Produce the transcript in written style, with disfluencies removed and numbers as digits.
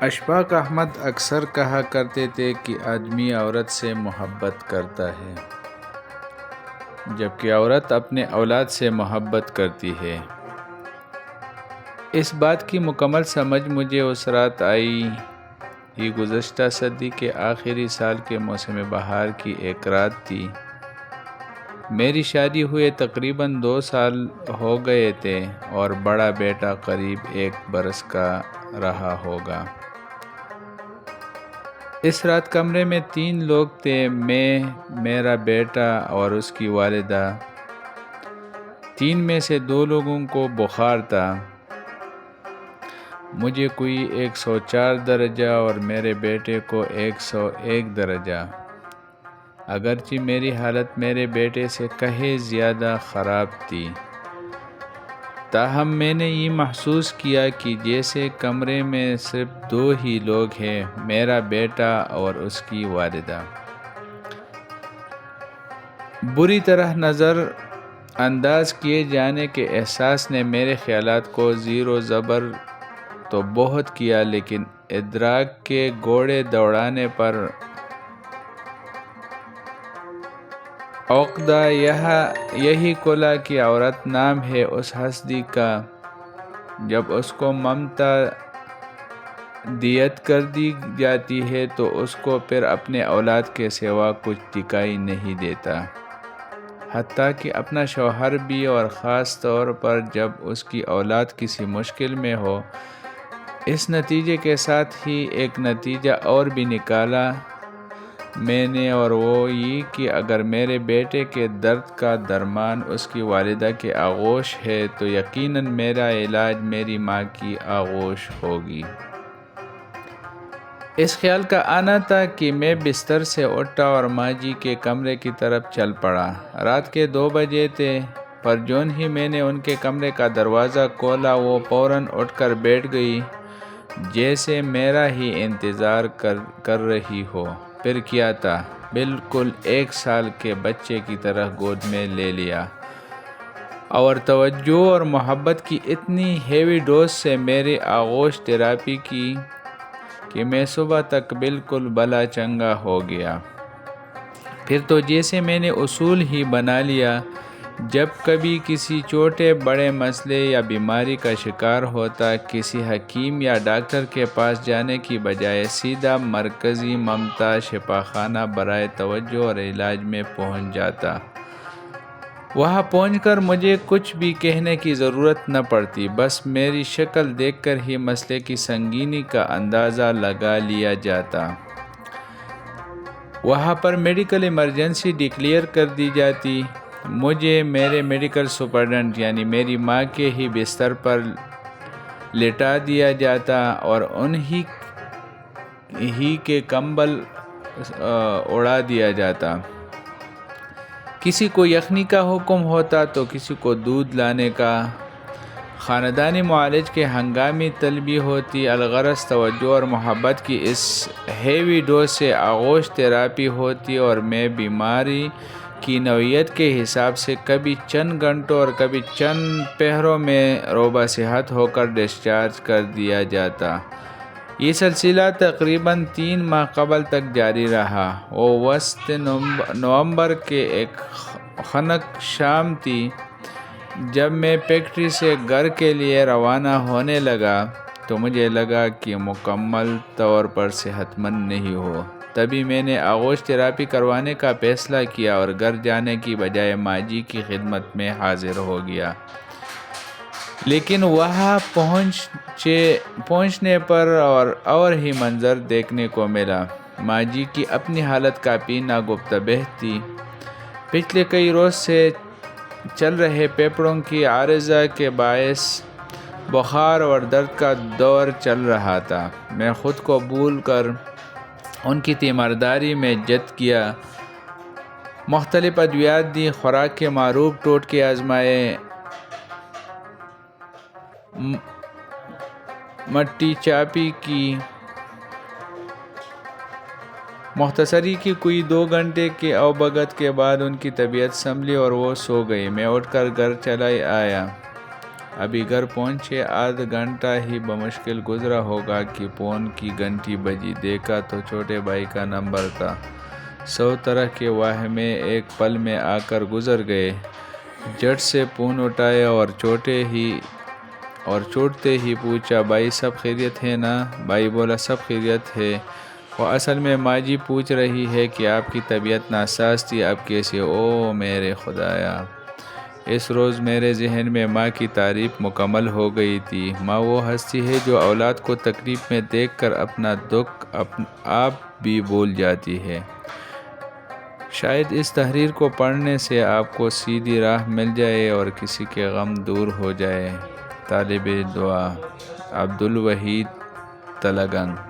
اشفاق احمد اکثر کہا کرتے تھے کہ آدمی عورت سے محبت کرتا ہے جبکہ عورت اپنے اولاد سے محبت کرتی ہے۔ اس بات کی مکمل سمجھ مجھے اس رات آئی۔ یہ گزشتہ صدی کے آخری سال کے موسم بہار کی ایک رات تھی۔ میری شادی ہوئے تقریباً 2 سال ہو گئے تھے اور بڑا بیٹا قریب 1 برس کا رہا ہوگا۔ اس رات کمرے میں 3 لوگ تھے، میں، میرا بیٹا اور اس کی والدہ۔ 3 میں سے 2 لوگوں کو بخار تھا، مجھے کوئی 104 درجہ اور میرے بیٹے کو 101 درجہ۔ اگرچہ میری حالت میرے بیٹے سے کہیں زیادہ خراب تھی، تاہم میں نے یہ محسوس کیا کہ جیسے کمرے میں صرف 2 ہی لوگ ہیں، میرا بیٹا اور اس کی والدہ۔ بری طرح نظر انداز کیے جانے کے احساس نے میرے خیالات کو زیر و زبر تو بہت کیا، لیکن ادراک کے گھوڑے دوڑانے پر عقدہ یہی کھلا کہ عورت نام ہے اس ہستی کا، جب اس کو ممتا دیت کر دی جاتی ہے تو اس کو پھر اپنے اولاد کے سوا کچھ دکھائی نہیں دیتا، حتیٰ کہ اپنا شوہر بھی، اور خاص طور پر جب اس کی اولاد کسی مشکل میں ہو۔ اس نتیجے کے ساتھ ہی ایک نتیجہ اور بھی نکالا میں نے، اور وہ یہ کہ اگر میرے بیٹے کے درد کا درمان اس کی والدہ کی آغوش ہے تو یقیناً میرا علاج میری ماں کی آغوش ہوگی۔ اس خیال کا آنا تھا کہ میں بستر سے اٹھا اور ماں جی کے کمرے کی طرف چل پڑا۔ رات کے 2 بجے تھے، پر جون ہی میں نے ان کے کمرے کا دروازہ کھولا وہ فوراً اٹھ کر بیٹھ گئی، جیسے میرا ہی انتظار کر رہی ہو۔ پھر کیا تھا، بالکل 1 سال کے بچے کی طرح گود میں لے لیا، اور توجہ اور محبت کی اتنی ہیوی ڈوز سے میری آغوش تھراپی کی کہ میں صبح تک بالکل بھلا چنگا ہو گیا۔ پھر تو جیسے میں نے اصول ہی بنا لیا، جب کبھی کسی چھوٹے بڑے مسئلے یا بیماری کا شکار ہوتا، کسی حکیم یا ڈاکٹر کے پاس جانے کی بجائے سیدھا مرکزی ممتا شفا خانہ برائے توجہ اور علاج میں پہنچ جاتا۔ وہاں پہنچ کر مجھے کچھ بھی کہنے کی ضرورت نہ پڑتی، بس میری شکل دیکھ کر ہی مسئلے کی سنگینی کا اندازہ لگا لیا جاتا۔ وہاں پر میڈیکل ایمرجنسی ڈکلیئر کر دی جاتی، مجھے میرے میڈیکل سپرڈنٹ یعنی میری ماں کے ہی بستر پر لٹا دیا جاتا اور انہی ہی کے کمبل اڑا دیا جاتا۔ کسی کو یخنی کا حکم ہوتا تو کسی کو دودھ لانے کا۔ خاندانی معالج کے ہنگامی طلبی ہوتی، الغرض توجہ اور محبت کی اس ہیوی ڈوز سے آغوش تھراپی ہوتی، اور میں بیماری کی نوعیت کے حساب سے کبھی چند گھنٹوں اور کبھی چند پہروں میں روبہ صحت ہو کر ڈسچارج کر دیا جاتا۔ یہ سلسلہ تقریباً 3 ماہ قبل تک جاری رہا۔ وہ وسط نومبر کے ایک خنک شام تھی، جب میں فیکٹری سے گھر کے لیے روانہ ہونے لگا تو مجھے لگا کہ مکمل طور پر صحت مند نہیں ہو۔ تبھی میں نے آغوش تھراپی کروانے کا فیصلہ کیا اور گھر جانے کی بجائے ماں جی کی خدمت میں حاضر ہو گیا۔ لیکن وہاں پہنچنے پر اور ہی منظر دیکھنے کو ملا۔ ماں جی کی اپنی حالت کافی ناگفتبح تھی۔ پچھلے کئی روز سے چل رہے پھیپھڑوں کی عارضہ کے باعث بخار اور درد کا دور چل رہا تھا۔ میں خود کو بھول کر ان کی تیمارداری میں جد کیا، مختلف ادویات دی، خوراک کے معروف ٹوٹکے آزمائے، مٹی چاپی کی، مختصری کی کوئی 2 گھنٹے کے اوبگت کے بعد ان کی طبیعت سنبھلی اور وہ سو گئی۔ میں اٹھ کر گھر چلا آیا۔ ابھی گھر پہنچے 1/2 گھنٹہ ہی بمشکل گزرا ہوگا کہ فون کی گھنٹی بجی۔ دیکھا تو چھوٹے بھائی کا نمبر تھا۔ 100 طرح کے واہمے ایک پل میں آ کر گزر گئے۔ جھٹ سے فون اٹھایا اور چھوٹتے ہی پوچھا، بھائی سب خیریت ہے نا؟ بھائی بولا سب خیریت ہے۔ وہ اصل میں ماں جی پوچھ رہی ہے کہ آپ کی طبیعت ناساز تھی، اب کیسے؟ او میرے خدایا! اس روز میرے ذہن میں ماں کی تعریف مکمل ہو گئی تھی۔ ماں وہ ہستی ہے جو اولاد کو تکلیف میں دیکھ کر اپنا دکھ آپ بھی بھول جاتی ہے۔ شاید اس تحریر کو پڑھنے سے آپ کو سیدھی راہ مل جائے اور کسی کے غم دور ہو جائے۔ طالب دعا عبدالوحید تلگنگ۔